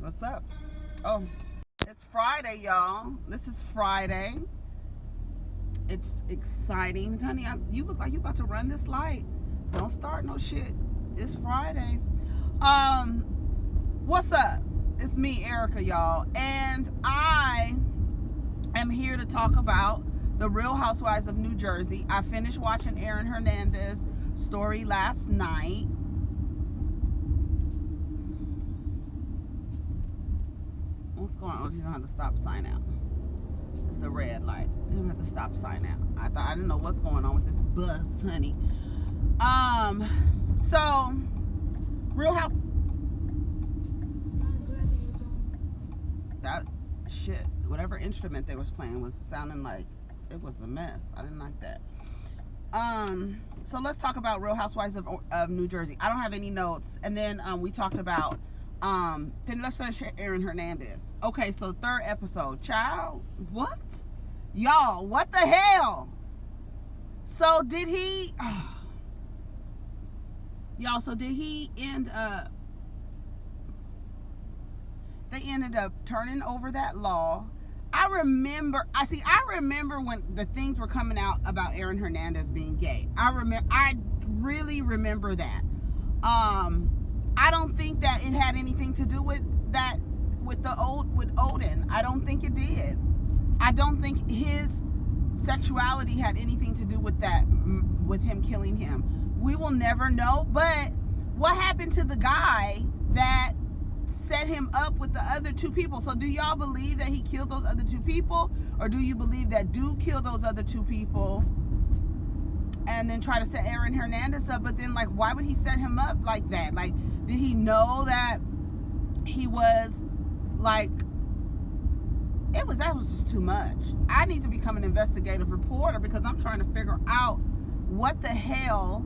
What's up? Oh, it's Friday, y'all. This is Friday. It's exciting. Honey, you look like you about to run this light. Don't start no shit. It's Friday. Um, what's up? It's me, Erica, y'all. And I am here to talk about the Real Housewives of New Jersey. I finished watching Aaron Hernandez story last night. What's going on? You don't have the stop sign out. It's the red light. You don't have the stop sign out. I didn't know what's going on with this bus, honey. So Real House. That shit, whatever instrument they was playing was sounding like it was a mess. I didn't like that. So let's talk about Real Housewives of New Jersey. I don't have any notes. And then we talked about let's finish Aaron Hernandez. Okay, so third episode. Child, what? Y'all, what the hell? So did he y'all, so did he end up they ended up turning over that law. I remember when the things were coming out about Aaron Hernandez being gay. I really remember that. I don't think that it had anything to do with that with Odin. I don't think it did. I don't think his sexuality had anything to do with that, with him killing him. We will never know. But what happened to the guy that set him up with the other two people? So do y'all believe that he killed those other two people, or do you believe that dude killed those other two people and then try to set Aaron Hernandez up? But then, like, why would he set him up like that? Like, did he know that he was like, that was just too much. I need to become an investigative reporter because I'm trying to figure out what the hell,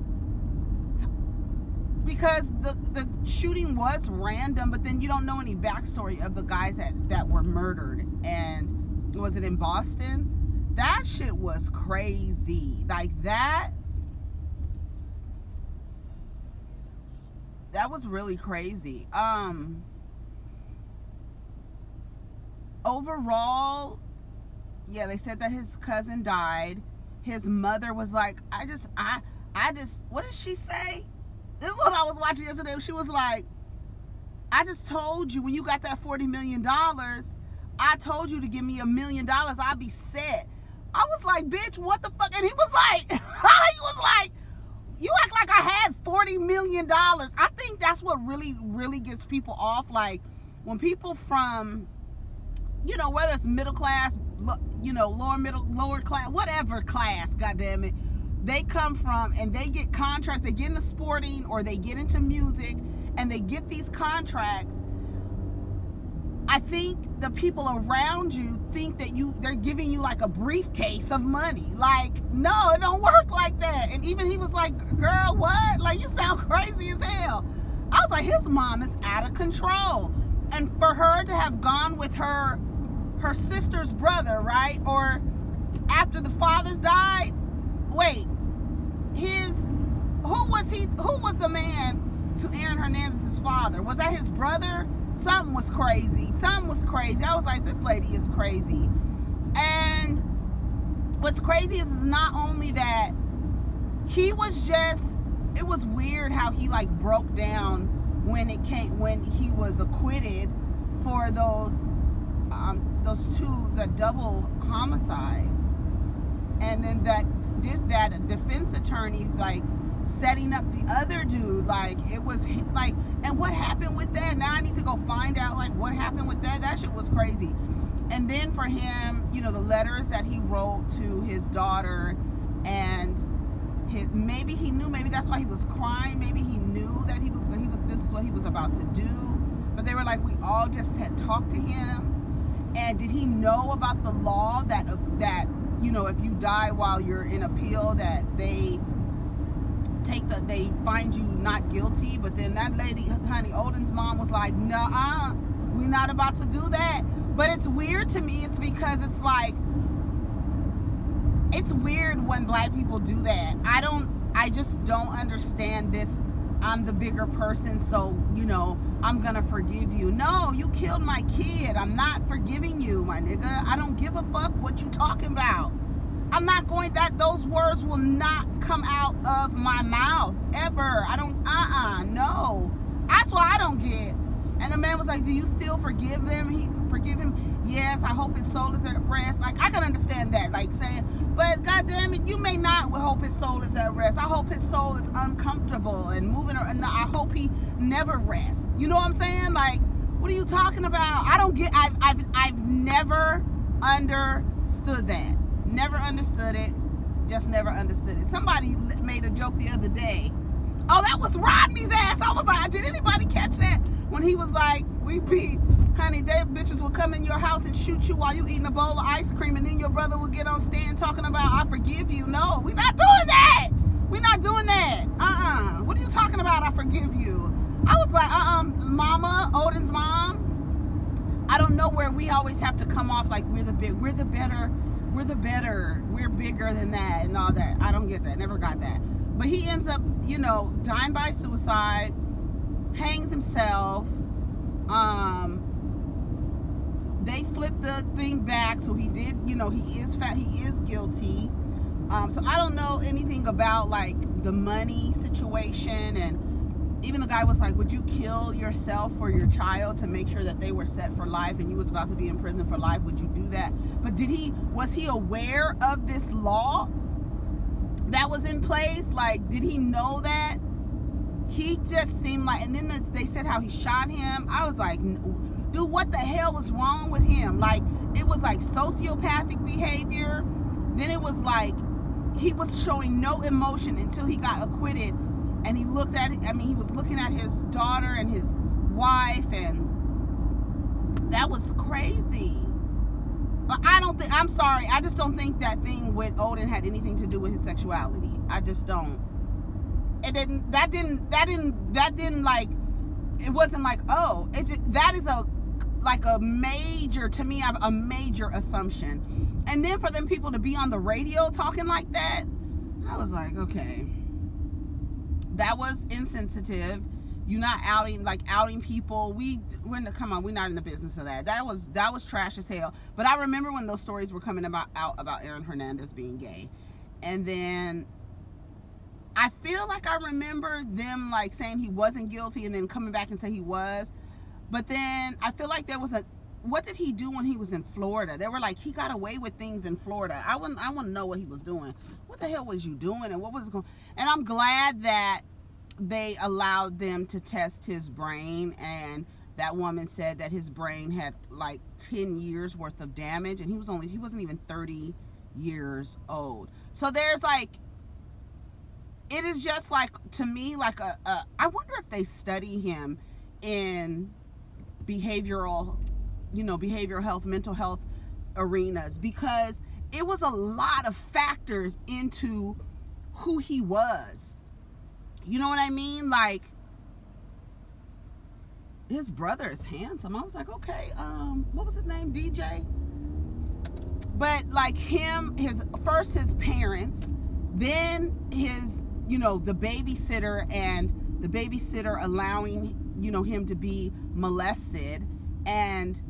because the shooting was random, but then you don't know any backstory of the guys that were murdered. And was it in Boston? That shit was crazy. Like, that was really crazy. Overall, yeah, they said that his cousin died. His mother was like, I just, what did she say? This is what I was watching yesterday. She was like, I just told you when you got that $40 million, I told you to give me $1 million, I'd be set. I was like, bitch, what the fuck? And he was like, you act like I had $40 million. I think that's what really, really gets people off. Like, when people from, whether it's middle class, lower class, whatever class, goddammit, they come from and they get contracts, they get into sporting or they get into music and they get these contracts. I think the people around you think that they're giving you like a briefcase of money. Like, no, it don't work like that. And even he was like, girl, what? Like, you sound crazy as hell. I was like, his mom is out of control. And for her to have gone with her sister's brother, right? Or after the fathers died, wait, who was the man to Aaron Hernandez's father? Was that his brother? Something was crazy. I was like, this lady is crazy. And what's crazy is not only that he was just, it was weird how he like broke down when he was acquitted for those two, the double homicide. And then that defense attorney, like, setting up the other dude, like, it was like, and what happened with that? Now I need to go find out, like, what happened with that. That shit was crazy. And then for him, the letters that he wrote to his daughter, and maybe he knew, maybe that's why he was crying, maybe he knew that this is what he was about to do, but they were like, we all just had talked to him. And did he know about the law that if you die while you're in appeal, that they find you not guilty? But then that lady, honey, Odin's mom was like, nah, we're not about to do that. But it's weird to me. It's because it's like, it's weird when black people do that. I just don't understand this I'm the bigger person, so, you know, I'm gonna forgive you. No, you killed my kid. I'm not forgiving you, my nigga. I don't give a fuck what you talking about. I'm not going, those words will not come out of my mouth ever. I don't, no. That's what I don't get. And the man was like, do you still forgive him? Forgive him? Yes, I hope his soul is at rest. Like, I can understand that, like saying, but goddamn it, you may not hope his soul is at rest. I hope his soul is uncomfortable and moving, and I hope he never rests. You know what I'm saying? Like, what are you talking about? I don't get, I've never understood that. Never understood it. Just never understood it. Somebody made a joke the other day. Oh, that was Rodney's ass. I was like, did anybody catch that? When he was like, honey, they bitches will come in your house and shoot you while you eating a bowl of ice cream, and then your brother will get on stand talking about, I forgive you. No, we're not doing that. We're not doing that. What are you talking about? I forgive you. I was like, Mama, Odin's mom. I don't know where we always have to come off like we're the better, we're bigger than that and all that. I don't get that. Never got that. But he ends up, you know, dying by suicide, hangs himself. They flipped the thing back, so he did, you know, he is guilty. So I don't know anything about like the money situation, and even the guy was like, would you kill yourself for your child to make sure that they were set for life and you was about to be in prison for life? Would you do that? But was he aware of this law that was in place? Like, did he know that? He just seemed like, and then they said how he shot him. I was like, dude, what the hell was wrong with him? Like, it was like sociopathic behavior. Then it was like he was showing no emotion until he got acquitted. And he looked at it, he was looking at his daughter and his wife, and that was crazy. But I'm sorry, I just don't think that thing with Odin had anything to do with his sexuality. I just don't. It didn't like, it wasn't like, oh, that is a major, to me, a major assumption. And then for them people to be on the radio talking like that, I was like, okay. That was insensitive. You're not outing people. Come on, we're not in the business of that. That was trash as hell. But I remember when those stories were coming out about Aaron Hernandez being gay. And then I feel like I remember them like saying he wasn't guilty and then coming back and say he was. But then I feel like there was what did he do when he was in Florida? They were like, he got away with things in Florida. I want to know what he was doing. What the hell was you doing, and what was going? And I'm glad that they allowed them to test his brain, and that woman said that his brain had like 10 years worth of damage, and he wasn't even 30 years old. So there's like, it is just like, to me, like I wonder if they study him in behavioral health, mental health arenas, because it was a lot of factors into who he was. You know what I mean? Like, his brother is handsome. I was like, okay, what was his name? DJ? But like his parents, then his, the babysitter, and the babysitter allowing, him to be molested, and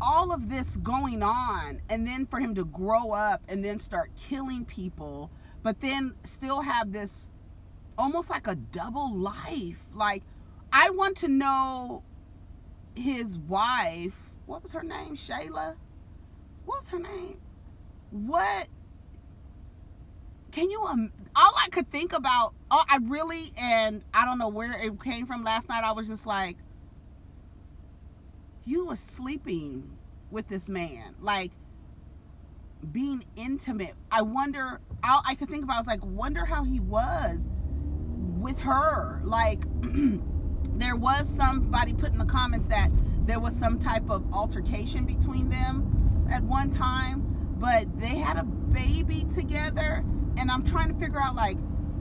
all of this going on, and then for him to grow up and then start killing people, but then still have this almost like a double life. Like, I want to know his wife, what was her name? Shayla? What was her name? What? Can you, all I could think about, and I don't know where it came from last night, I was just like, you were sleeping with this man, like being intimate. I wonder, all I could think about was like, wonder how he was with her. Like, there was somebody put in the comments that there was some type of altercation between them at one time, but they had a baby together, and I'm trying to figure out, like,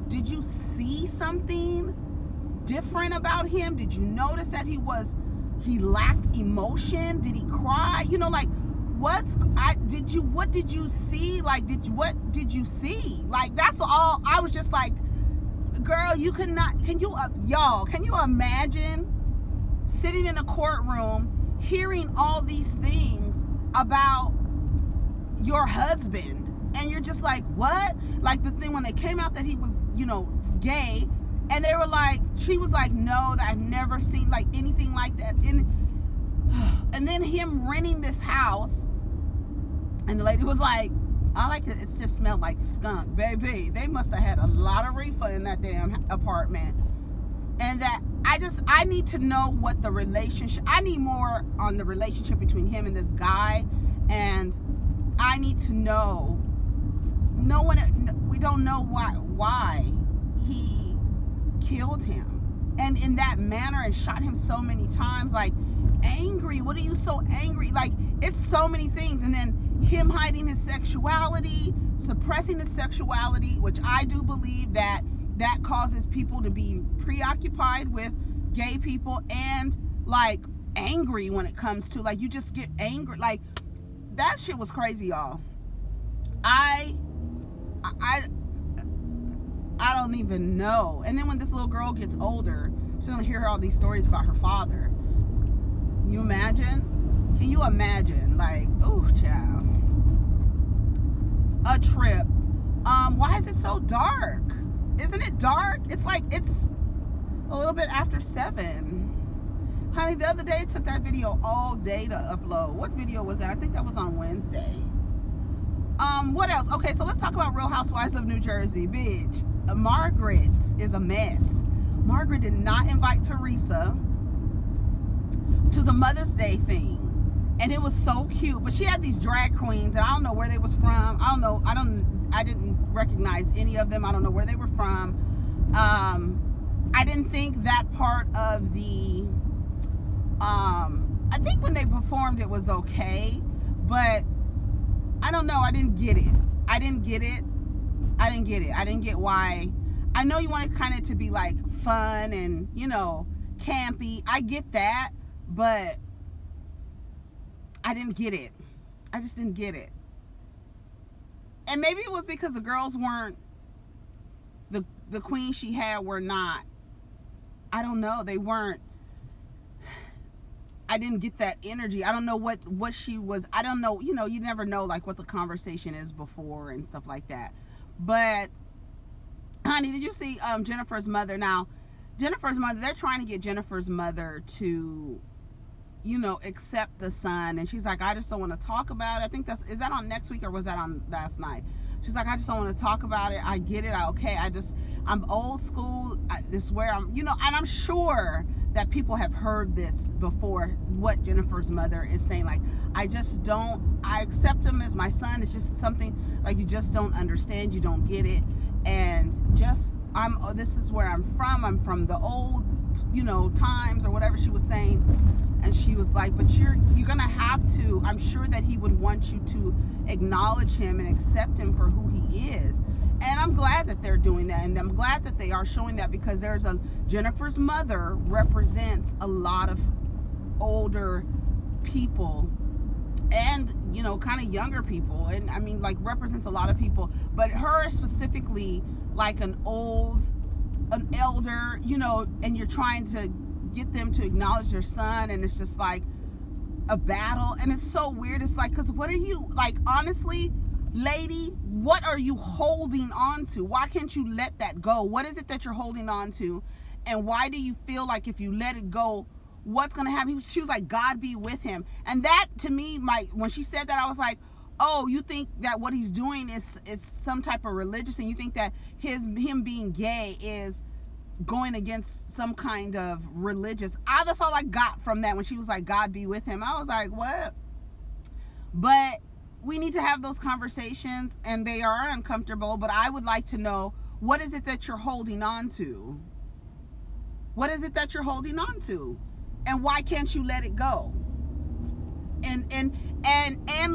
did you see something different about him? Did you notice that he lacked emotion? Did he cry? Like, what did you see? Like, what did you see? Like, that's all. I was just like, girl, you could not, y'all, can you imagine sitting in a courtroom hearing all these things about your husband, and you're just like, what? Like the thing when they came out that he was, gay, and they were like, she was like, no, I've never seen like anything like that. And then him renting this house, and the lady was like, I like it, it just smelled like skunk. Baby, they must have had a lot of reefer in that damn apartment. And that I need to know what the relationship, I need more on the relationship between him and this guy, and I need to know. We don't know why he killed him, and in that manner, and shot him so many times. Like, angry. What are you so angry? Like, it's so many things. And then him hiding his sexuality, suppressing his sexuality, which I do believe that causes people to be preoccupied with gay people, and like angry when it comes to, like, you just get angry. Like, that shit was crazy, y'all. I don't even know. And then when this little girl gets older, she's gonna hear all these stories about her father. You imagine? Can you imagine? Like, oh, child. A trip. Why is it so dark? Isn't it dark? It's like, it's a little bit after 7. Honey, the other day it took that video all day to upload. What video was that? I think that was on Wednesday. What else? Okay, so let's talk about Real Housewives of New Jersey. Bitch, Margaret is a mess. Margaret did not invite Teresa to the Mother's Day thing, and it was so cute. But she had these drag queens, and I don't know where they was from. I didn't recognize any of them. I don't know where they were from. I didn't think that part of the I think when they performed it was okay, but I don't know. I didn't get it. I didn't get why. I know you want it kind of to be like fun and, campy. I get that, but I didn't get it. I just didn't get it. And maybe it was because the girls weren't, the queens she had were not, I don't know, they weren't, I didn't get that energy. I don't know what she was. I don't know. You never know like what the conversation is before and stuff like that. But honey, did you see Jennifer's mother? Now, Jennifer's mother, they're trying to get Jennifer's mother to, accept the son. And she's like, I just don't want to talk about it. I think is that on next week or was that on last night? She's like, I just don't want to talk about it. I get it. I'm old school. This is where I'm, and I'm sure that people have heard this before, what Jennifer's mother is saying. Like, I accept him as my son. It's just something like you just don't understand. You don't get it. And this is where I'm from. I'm from the old, times or whatever she was saying. And she was like, but you're going to have to, I'm sure that he would want you to acknowledge him and accept him for who he is. And I'm glad that they're doing that. And I'm glad that they are showing that, because Jennifer's mother represents a lot of older people and, kind of younger people. And I mean, like, represents a lot of people. But her specifically, like an elder, and you're trying to get them to acknowledge their son, and it's just like a battle. And it's so weird. It's like, because what are you, like, honestly, lady, what are you holding on to? Why can't you let that go? What is it that you're holding on to? And why do you feel like if you let it go, what's going to happen? She was like, God be with him. And that, to me, when she said that, I was like, oh, you think that what he's doing is some type of religious thing? You think that him being gay is going against some kind of religious? That's all I got from that when she was like, God be with him. I was like, what? But we need to have those conversations, and they are uncomfortable, but I would like to know, what is it that you're holding on to? What is it that you're holding on to? And why can't you let it go? And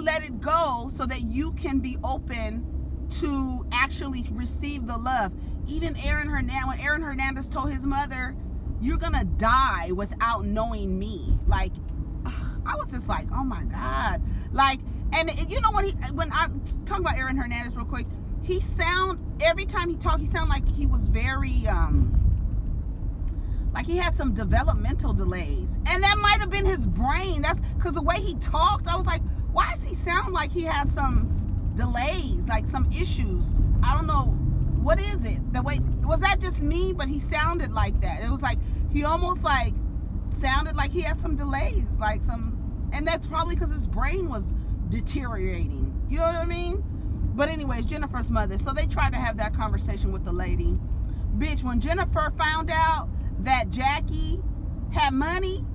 let it go so that you can be open to actually receive the love. Even when Aaron Hernandez told his mother, you're gonna die without knowing me. Like, I was just like, oh my God. Like, and when I'm talking about Aaron Hernandez real quick, every time he talked, he sounded like he was very, like he had some developmental delays. And that might have been his brain. That's because the way he talked, I was like, why does he sound like he has some delays, like some issues? I don't know. What is it? Was that just me? But he sounded like that. It was like, he almost like sounded like he had some delays, and that's probably because his brain was deteriorating. You know what I mean? But anyways, Jennifer's mother. So they tried to have that conversation with the lady. Bitch, when Jennifer found out that Jackie had money,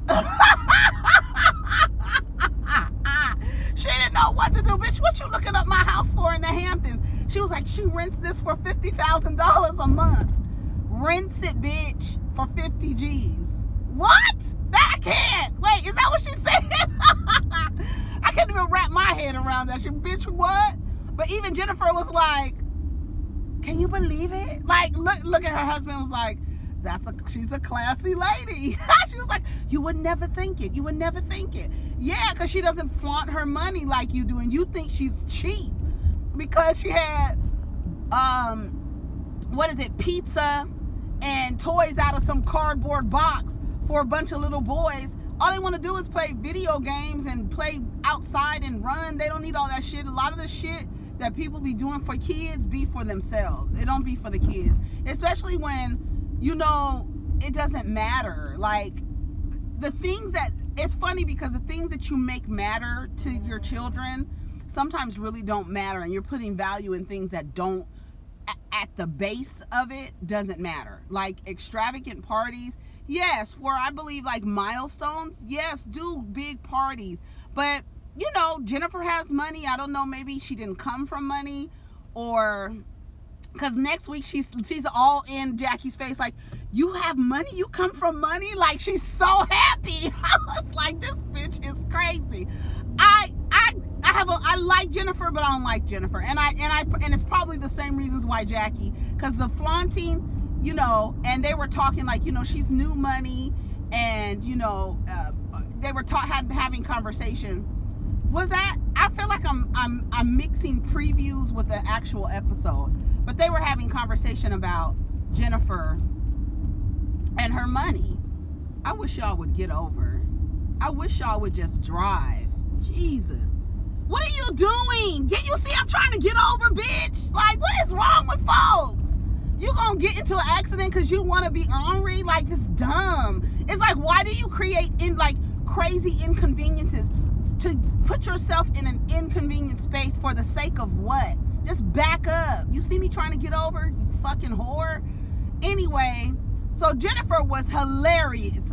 she didn't know what to do. Bitch, what you looking up my house for in the Hamptons? She was like, she rents this for $50,000 a month. Rents it, bitch, for 50 G's. What? That I can't. Wait, is that what she said? I can't even wrap my head around that shit. Bitch, what? But even Jennifer was like, can you believe it? Like, look at her husband was like, she's a classy lady. She was like, you would never think it. You would never think it. Yeah, because she doesn't flaunt her money like you do, and you think she's cheap because she had, pizza and toys out of some cardboard box for a bunch of little boys. All they want to do is play video games and play outside and run. They don't need all that shit. A lot of the shit that people be doing for kids be for themselves. It don't be for the kids. Especially when, it doesn't matter. Like, the things that, it's funny because the things that you make matter to your children sometimes really don't matter, and you're putting value in things that don't, at the base of it, doesn't matter. Like extravagant parties, yes, for I believe like milestones, yes, do big parties. But, Jennifer has money. I don't know, maybe she didn't come from money, or because next week she's all in Jackie's face, like, you have money, you come from money, like she's so happy. I was like, this bitch is crazy. I like Jennifer, but I don't like Jennifer, and it's probably the same reasons why Jackie, because the flaunting, and they were talking like, she's new money, and they were having conversation. Was that? I feel like I'm mixing previews with the actual episode, but they were having conversation about Jennifer and her money. I wish y'all would get over. I wish y'all would just drive. Jesus. What are you doing? Can you see I'm trying to get over, bitch? Like, what is wrong with folks? You gonna get into an accident because you want to be ornery? Like, it's dumb. It's like, why do you create crazy inconveniences to put yourself in an inconvenient space for the sake of what? Just back up. You see me trying to get over, you fucking whore? Anyway, so Jennifer was hilarious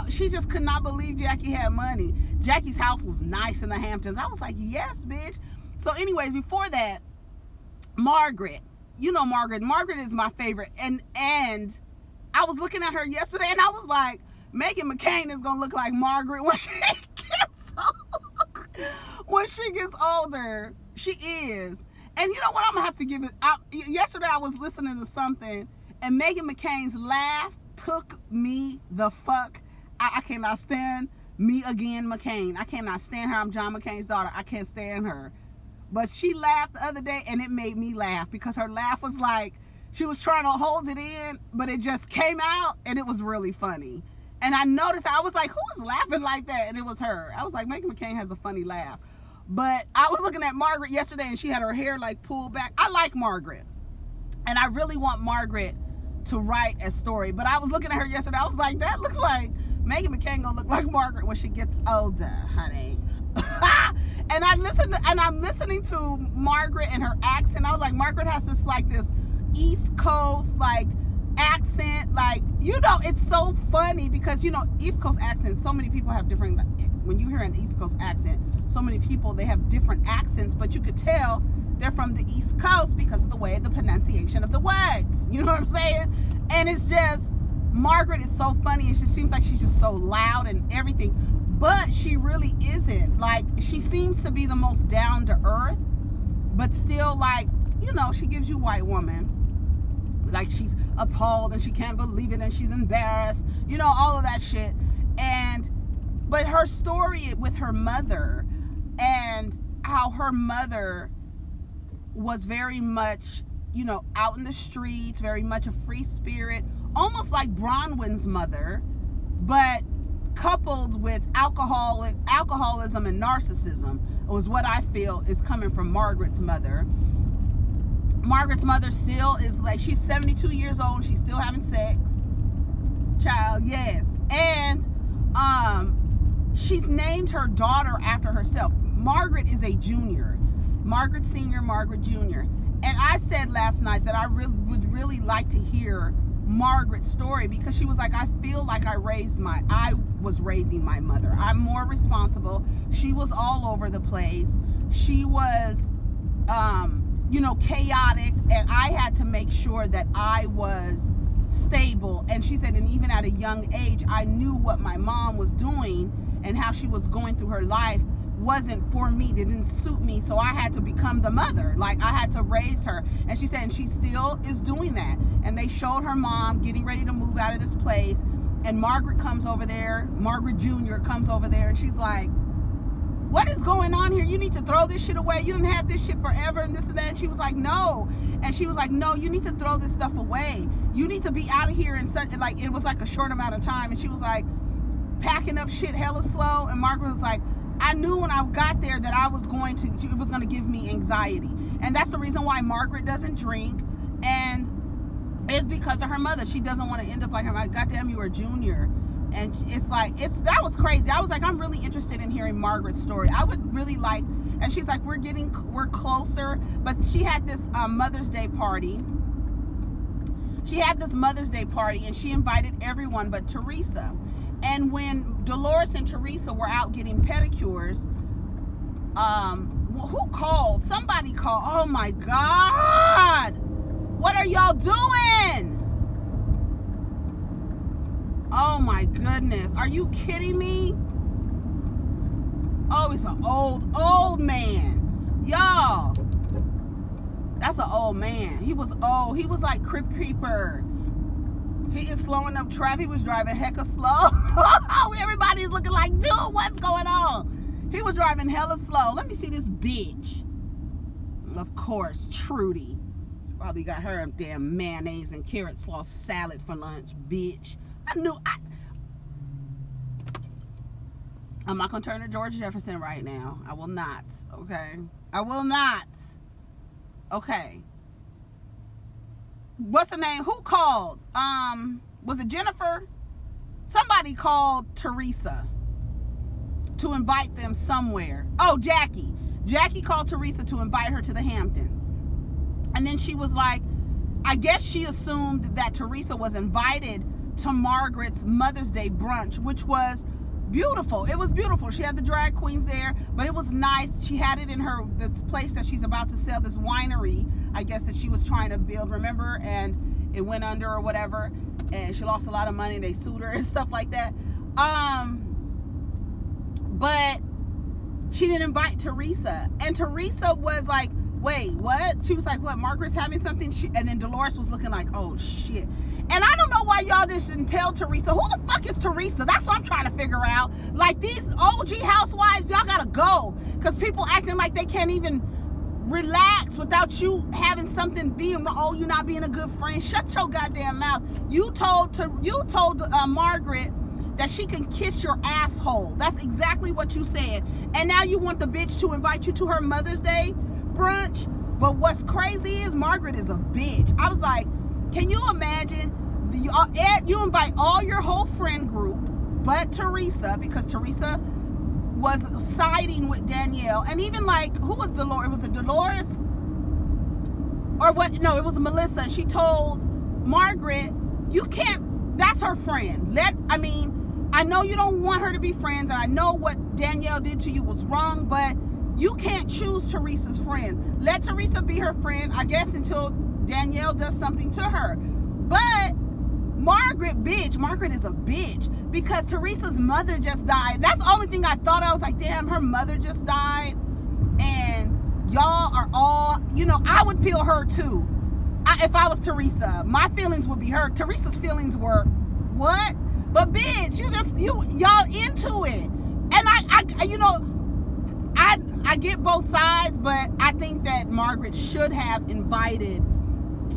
she just could not believe Jackie had money. Jackie's house was nice in the Hamptons. I was like, yes, bitch. So anyways, before that, Margaret. Margaret is my favorite. And I was looking at her yesterday, and I was like, Meghan McCain is gonna look like Margaret when she gets older. When she gets older. She is. And you know what? I'm gonna have to give it. Yesterday I was listening to something, and Meghan McCain's laugh took me the fuck. I cannot stand me again, McCain. I cannot stand her. I'm John McCain's daughter. I can't stand her. But she laughed the other day, and it made me laugh because her laugh was like she was trying to hold it in, but it just came out, and it was really funny. And I noticed, I was like, who is laughing like that? And it was her. I was like, Meghan McCain has a funny laugh. But I was looking at Margaret yesterday, and she had her hair like pulled back. I like Margaret, and I really want Margaret to write a story. But I was looking at her yesterday. I was like, that looks like Meghan McCain gonna look like Margaret when she gets older, honey. And I'm listening to Margaret and her accent. I was like, Margaret has this East Coast accent. It's so funny because East Coast accent. So many people have different. When you hear an East Coast accent, so many people, they have different accents, but you could tell they're from the East Coast because of the way the pronunciation of the words. You know what I'm saying? And it's just, Margaret is so funny, and she seems like she's just so loud and everything, but she really isn't. Like, she seems to be the most down to earth, but still, she gives you white woman. Like, she's appalled and she can't believe it and she's embarrassed, all of that shit. But her story with her mother, and how her mother was very much, out in the streets, very much a free spirit, almost like Bronwyn's mother, but coupled with alcoholism and narcissism was what I feel is coming from Margaret's mother. Margaret's mother still is like, she's 72 years old, she's still having sex. Child, yes. And she's named her daughter after herself. Margaret is a junior. Margaret Senior, Margaret Junior. And I said last night that I would really like to hear Margaret's story, because she was like, I feel like I was raising my mother. I'm more responsible. She was all over the place. She was, chaotic, and I had to make sure that I was stable. And she said, and even at a young age, I knew what my mom was doing and how she was going through her life wasn't for me, didn't suit me, so I had to become the mother. Like, I had to raise her. And she said, and she still is doing that. And they showed her mom getting ready to move out of this place, and Margaret comes over there, Margaret Jr. comes over there, and she's like, what is going on here? You need to throw this shit away. You didn't have this shit forever and this and that. And she was like, no. And she was like, no, you need to throw this stuff away. You need to be out of here in such, like, it was like a short amount of time. And she was like, packing up shit hella slow. And Margaret was like, I knew when I got there that it was going to give me anxiety. And that's the reason why Margaret doesn't drink. And it's because of her mother. She doesn't want to end up like her mother. Goddamn, you were a junior. And it's like, that was crazy. I was like, I'm really interested in hearing Margaret's story. I would really like, and she's like, we're closer. But she had this Mother's Day party. And she invited everyone but Teresa. And when Dolores and Teresa were out getting pedicures, who called? Somebody called. Oh my God. What are y'all doing? Oh my goodness. Are you kidding me? Oh, he's an old man. Y'all. That's an old man. He was old. He was like Crypt Creeper. He is slowing up traffic. He was driving hecka slow. Everybody's looking like, dude, what's going on? He was driving hella slow. Let me see this bitch. Of course, Trudy. Probably got her damn mayonnaise and carrot slaw salad for lunch, bitch. I'm not going to turn to George Jefferson right now. I will not, okay? I will not. Okay. What's her name? Who called? Was it Jennifer? Somebody called Teresa to invite them somewhere. Oh, Jackie. Jackie called Teresa to invite her to the Hamptons. And then she was like, I guess she assumed that Teresa was invited to Margaret's Mother's Day brunch, which was beautiful. It was beautiful. She had the drag queens there, but it was nice. She had it in this place that she's about to sell, this winery, I guess, that she was trying to build, remember? And it went under or whatever, and she lost a lot of money. They sued her and stuff like that. But she didn't invite Teresa. And Teresa was like, wait, what? She was like, what? Margaret's having something? And then Dolores was looking like, oh, shit. And I don't know why y'all just didn't tell Teresa. Who the fuck is Teresa? That's what I'm trying to figure out. Like, these OG housewives, y'all gotta go. Because people acting like they can't even relax without you having something being, oh, you're not being a good friend. Shut your goddamn mouth. You told Margaret that she can kiss your asshole. That's exactly what you said. And now you want the bitch to invite you to her Mother's Day brunch. But what's crazy is Margaret is a bitch. I was like, can you imagine? You invite all your whole friend group but Teresa, because Teresa was siding with Danielle. And even like, who was Dolores? It was a Dolores? Or what? No, it was Melissa. She told Margaret, you can't, that's her friend. I know you don't want her to be friends, and I know what Danielle did to you was wrong, but you can't choose Teresa's friends. Let Teresa be her friend, I guess, until Danielle does something to her. But Margaret is a bitch, because Teresa's mother just died. That's the only thing I thought. I was like, damn, her mother just died, and y'all are all, I would feel her too. If I was Teresa, my feelings would be hurt. Teresa's feelings were, what? But bitch, y'all into it. And I get both sides, but I think that Margaret should have invited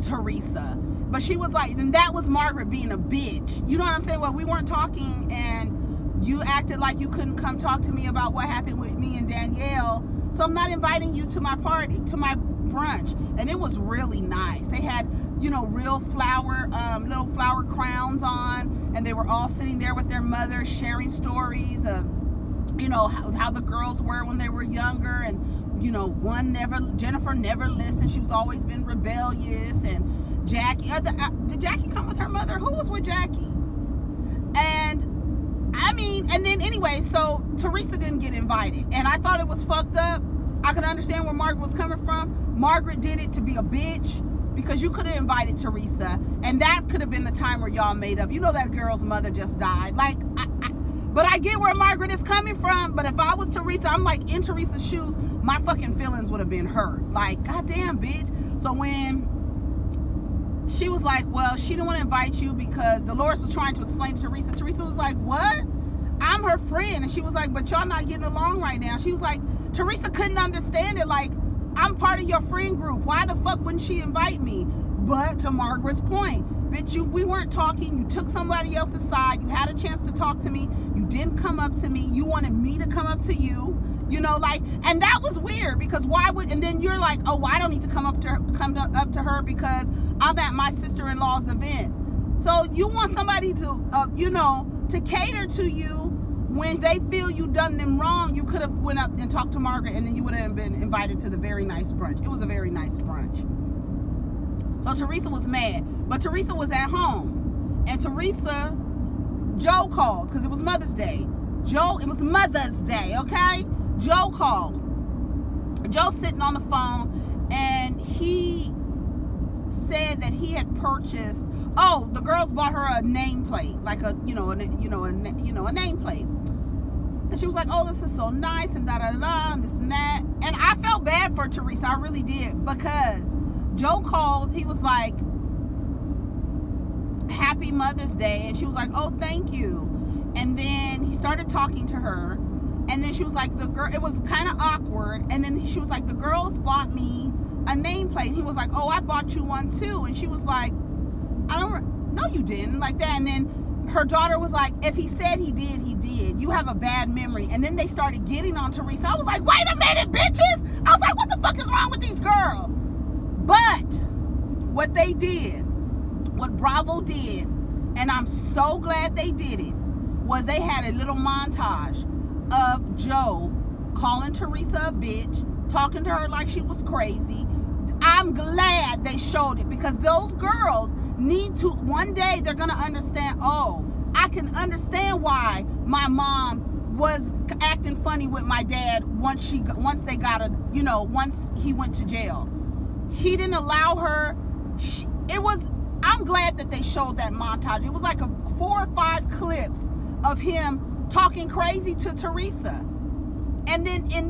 Teresa. But she was like, and that was Margaret being a bitch. You know what I'm saying? Well, we weren't talking, and you acted like you couldn't come talk to me about what happened with me and Danielle. So I'm not inviting you to my party, to my brunch. And it was really nice. They had, you know, real flower, little flower crowns on, and they were all sitting there with their mother sharing stories of, you know, how the girls were when they were younger. And, you know, Jennifer never listened. She was always been rebellious. And Jackie, did Jackie come with her mother? Who was with Jackie? And I mean, and then anyway, so Teresa didn't get invited, and I thought it was fucked up. I could understand where Margaret was coming from. Margaret did it to be a bitch, because you could have invited Teresa, and that could have been the time where y'all made up. You know that girl's mother just died. Like, but I get where Margaret is coming from. But if I was Teresa, I'm like, in Teresa's shoes, my fucking feelings would have been hurt. Like, goddamn, bitch. So when she was like, well, she didn't want to invite you because Dolores was trying to explain to Teresa. Teresa was like, what? I'm her friend. And she was like, but y'all not getting along right now. She was like, Teresa couldn't understand it. Like, I'm part of your friend group. Why the fuck wouldn't she invite me? But to Margaret's point, bitch, we weren't talking. You took somebody else's side. You had a chance to talk to me. You didn't come up to me. You wanted me to come up to you. You know, like, and that was weird, because why would, and then you're like, oh, well, I don't need to come up to her because I'm at my sister-in-law's event. So you want somebody to, you know, to cater to you when they feel you done them wrong. You could have went up and talked to Margaret, and then you would have been invited to the very nice brunch. It was a very nice brunch. So Teresa was mad, but Teresa was at home, and Joe called, because it was Mother's Day. It was Mother's Day, okay? Joe called. Joe's sitting on the phone, and he said that he had purchased. Oh, the girls bought her a nameplate, like a nameplate. And she was like, "Oh, this is so nice," and da da da, and this and that. And I felt bad for Teresa, I really did, because Joe called. He was like, "Happy Mother's Day," and she was like, "Oh, thank you." And then he started talking to her. And then she was like, it was kind of awkward. And then she was like, the girls bought me a nameplate. He was like, oh, I bought you one too. And she was like, no, you didn't, like that. And then her daughter was like, if he said he did, he did. You have a bad memory. And then they started getting on Teresa. I was like, wait a minute, bitches. I was like, what the fuck is wrong with these girls? But what they did, what Bravo did, and I'm so glad they did it, was they had a little montage of Joe calling Teresa a bitch, talking to her like she was crazy. I'm glad they showed it, because those girls need to, one day they're going to understand, oh, I can understand why my mom was acting funny with my dad once he went to jail. He didn't allow her. I'm glad that they showed that montage. It was like 4 or 5 clips of him talking crazy to Teresa. And then in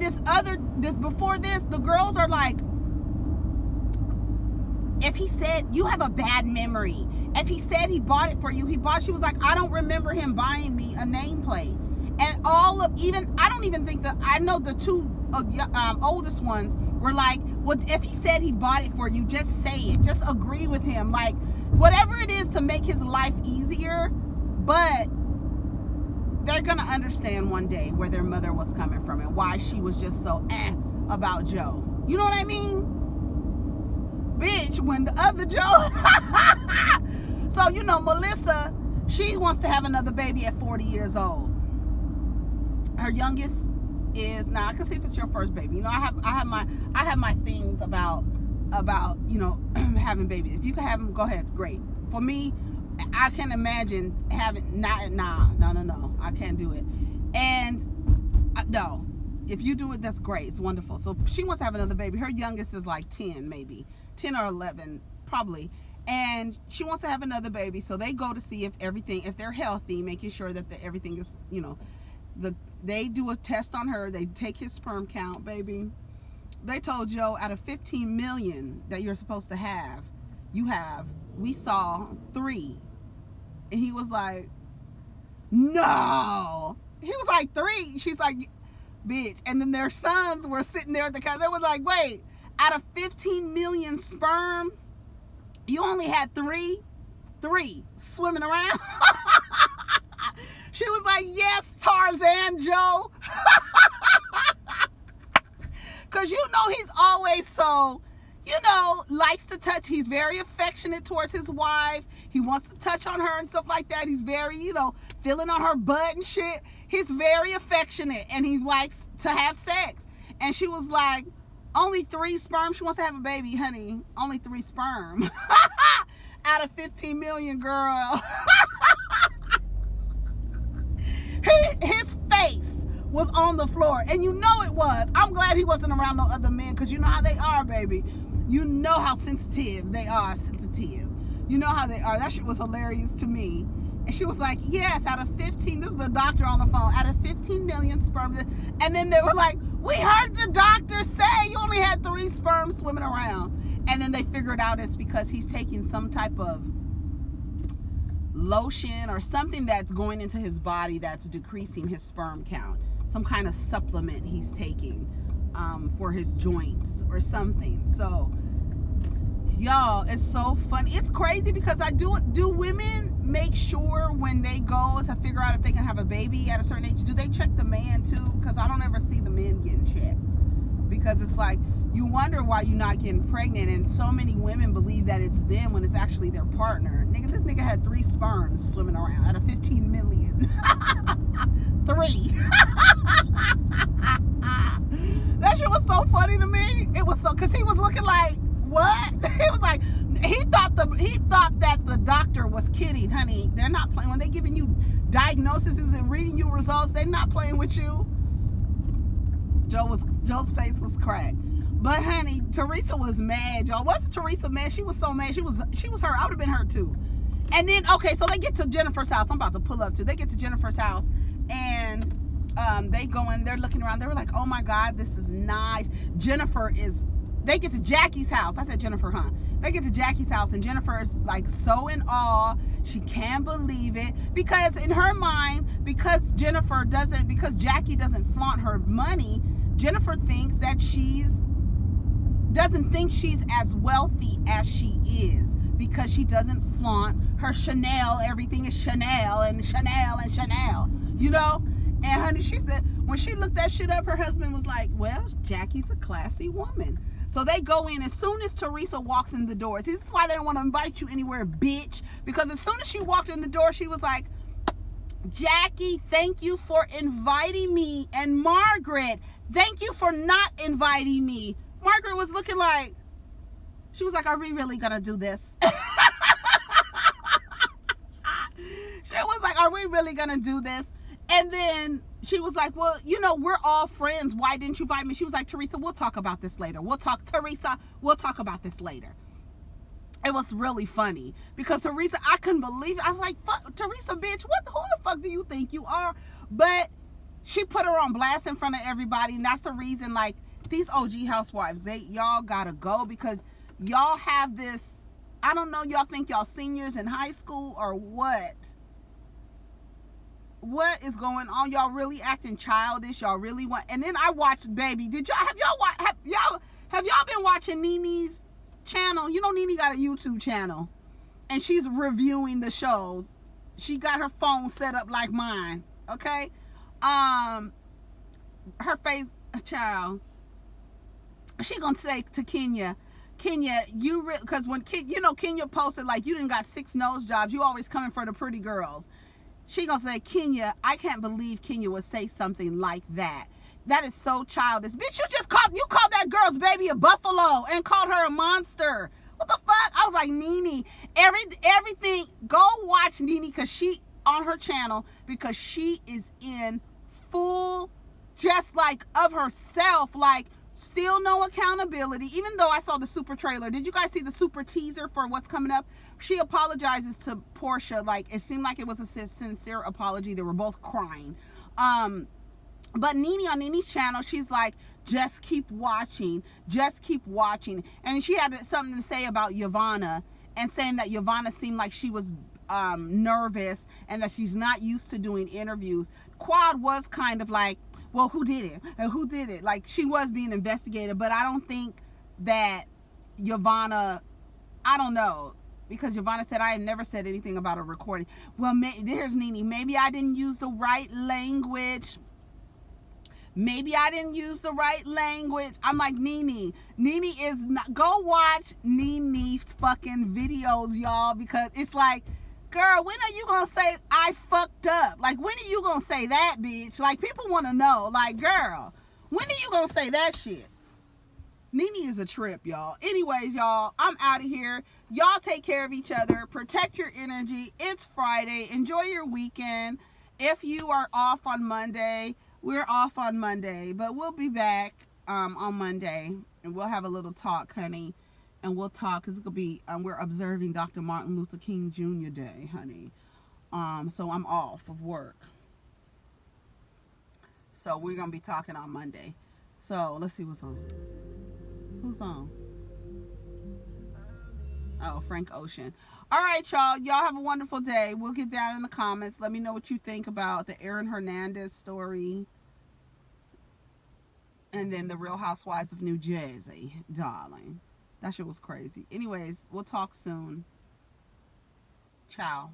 before this, the girls are like, if he said, you have a bad memory. If he said he bought it for you, she was like, I don't remember him buying me a nameplate. And I don't even think I know the 2 oldest ones were like, well, if he said he bought it for you, just say it. Just agree with him. Like, whatever it is to make his life easier. But they're going to understand one day where their mother was coming from and why she was just so about Joe. You know what I mean? Bitch, when the other Joe... So, you know, Melissa, she wants to have another baby at 40 years old. Her youngest is, now I can see if it's your first baby. You know, I have my things about you know, having babies. If you can have them, go ahead, great. For me, I can't imagine having, no, I can't do it. And no, if you do it, that's great. It's wonderful. So she wants to have another baby. Her youngest is like 10, maybe 10 or 11, probably. And she wants to have another baby. So they go to see if they're healthy, making sure that everything is, you know, they do a test on her. They take his sperm count, baby. They told Joe, out of 15 million that you're supposed to have, we saw 3. And he was like, no. He was like, 3. She's like, bitch. And then their sons were sitting there at the couch. They were like, wait, out of 15 million sperm, you only had three swimming around? She was like, yes, Tarzan Joe. Because you know he's always so, you know, likes to touch. He's very affectionate towards his wife. He wants to touch on her and stuff like that. He's very, you know, feeling on her butt and shit. He's very affectionate and he likes to have sex. And she was like, only 3 sperm? She wants to have a baby, honey. Only 3 sperm. Out of 15 million, girl. His face was on the floor. And you know it was. I'm glad he wasn't around no other men, because you know how they are, baby. You know how sensitive they are. Sensitive. You know how they are. That shit was hilarious to me. And she was like, yes, out of 15, this is the doctor on the phone, out of 15 million sperm. And then they were like, we heard the doctor say you only had 3 sperm swimming around. And then they figured out it's because he's taking some type of lotion or something that's going into his body that's decreasing his sperm count. Some kind of supplement he's taking for his joints or something. So, y'all, it's so funny. It's crazy because do women make sure when they go to figure out if they can have a baby at a certain age, do they check the man too? Because I don't ever see the men getting checked. Because it's like, you wonder why you're not getting pregnant, and so many women believe that it's them when it's actually their partner. Nigga, this nigga had 3 sperms swimming around out of 15 million. 3. That shit was so funny to me. It was so, because he was looking like, what? He was like, he thought that the doctor was kidding, honey. They're not playing. When they giving you diagnoses and reading you results, they're not playing with you. Joe's face was cracked. But honey, Teresa was mad, y'all. Wasn't Teresa mad? She was so mad. She was hurt. I would have been hurt too. And then, okay, so they get to Jennifer's house. I'm about to pull up too. They get to Jennifer's house, and they go in. They're looking around. They were like, oh my God, this is nice. They get to Jackie's house. I said Jennifer, huh? They get to Jackie's house, and Jennifer is like so in awe. She can't believe it, because in her mind, because Jackie doesn't flaunt her money, Jennifer thinks that doesn't think she's as wealthy as she is, because she doesn't flaunt her Chanel. Everything is Chanel and Chanel and Chanel, you know? And honey, she said when she looked that shit up, her husband was like, well, Jackie's a classy woman. So they go in as soon as Teresa walks in the door. See, this is why they don't want to invite you anywhere, bitch. Because as soon as she walked in the door, she was like, Jackie, thank you for inviting me. And Margaret, thank you for not inviting me. Margaret was looking like, she was like, are we really gonna do this? She was like, are we really gonna do this? And then she was like, well, you know, we're all friends. Why didn't you invite me? She was like, Teresa, we'll talk about this later. Teresa, we'll talk about this later. It was really funny because Teresa, I couldn't believe it. I was like, fuck, Teresa, bitch, who the fuck do you think you are? But she put her on blast in front of everybody. And that's the reason, like, these OG housewives, y'all gotta go, because y'all have this, I don't know, y'all think y'all seniors in high school or what? What is going on? Y'all really acting childish. Y'all really want, and then I watched, baby, have y'all been watching Nene's channel? You know, Nene got a YouTube channel and she's reviewing the shows. She got her phone set up like mine, okay? Her face, child, she gonna say to Kenya, because when Kenya posted like, you done got 6 nose jobs, you always coming for the pretty girls. She gonna say, Kenya, I can't believe Kenya would say something like that. That is so childish. Bitch, you called that girl's baby a buffalo and called her a monster. What the fuck? I was like, Nene, everything, go watch Nene, because she on her channel, because she is in full, just like, of herself, like, still no accountability. Even though I saw the super trailer, did you guys see the super teaser for what's coming up? She apologizes to Portia, like, it seemed like it was a sincere apology. They were both crying. But Nene, on Nene's channel, she's like, just keep watching, and she had something to say about Yvonne, and saying that Yvonne seemed like she was nervous and that she's not used to doing interviews. Quad was kind of like, well, who did it? And who did it? Like, she was being investigated, but I don't think that Yvonne, I don't know, because Yvonne said, I had never said anything about a recording. Well, here's Nene. Maybe I didn't use the right language. Maybe I didn't use the right language. I'm like, Nene is not. Go watch Nene's fucking videos, y'all, because it's like, girl, when are you gonna say I fucked up? Like, when are you gonna say that, bitch? Like, people want to know. Like, girl, when are you gonna say that shit? Nene is a trip, y'all. Anyways, y'all, I'm out of here. Y'all take care of each other. Protect your energy. It's Friday. Enjoy your weekend. If you are off on Monday, we're off on Monday, but we'll be back on Monday, and we'll have a little talk, honey. And we'll talk because it's gonna be we're observing Dr. Martin Luther King Jr. Day, honey. So I'm off of work. So we're gonna be talking on Monday. So let's see what's on. Who's on? Oh, Frank Ocean. All right, y'all. Y'all have a wonderful day. We'll get down in the comments. Let me know what you think about the Aaron Hernandez story. And then the Real Housewives of New Jersey, darling. That shit was crazy. Anyways, we'll talk soon. Ciao.